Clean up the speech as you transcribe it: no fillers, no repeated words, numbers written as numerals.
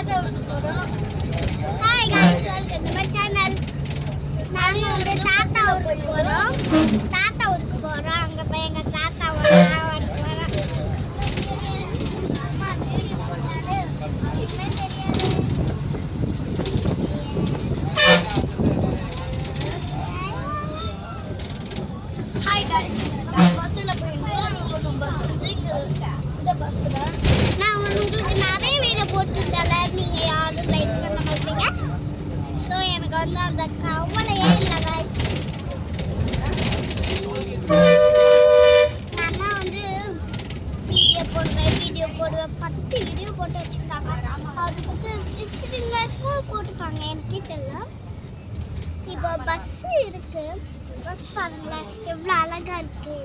Hi guys welcome to my channel. நாங்க வந்து தாத்தா ஊருக்கு போறோம். அங்க போய் எங்க தாத்தாவோட வரோம். அம்மா வீடியோ போட்டாரு. என்ன தெரியாது. ஹாய் गाइस பஸ்ல போயிட்டு பஸ் வந்து இந்த பஸ்ல நான் உங்களுக்கு நிறைய வீடியோ போட்டுட்டேன்ல, நீங்க யாரும் லைக் பண்ண மாட்டீங்க. ஸோ எனக்கு வந்து அந்த கவலையே இல்லை गाइस. நான் வந்து வீடியோ போடுவேன் 10 வீடியோ போட்டு வச்சுருக்காங்க. அதுக்கு வந்து 15 மினிட்ஸ்க்கு போட்டுருக்காங்க என்கிட்ட எல்லாம். இப்போ பஸ் இருக்கு. பஸ் பாருங்களேன் எவ்வளோ அழகா இருக்கு.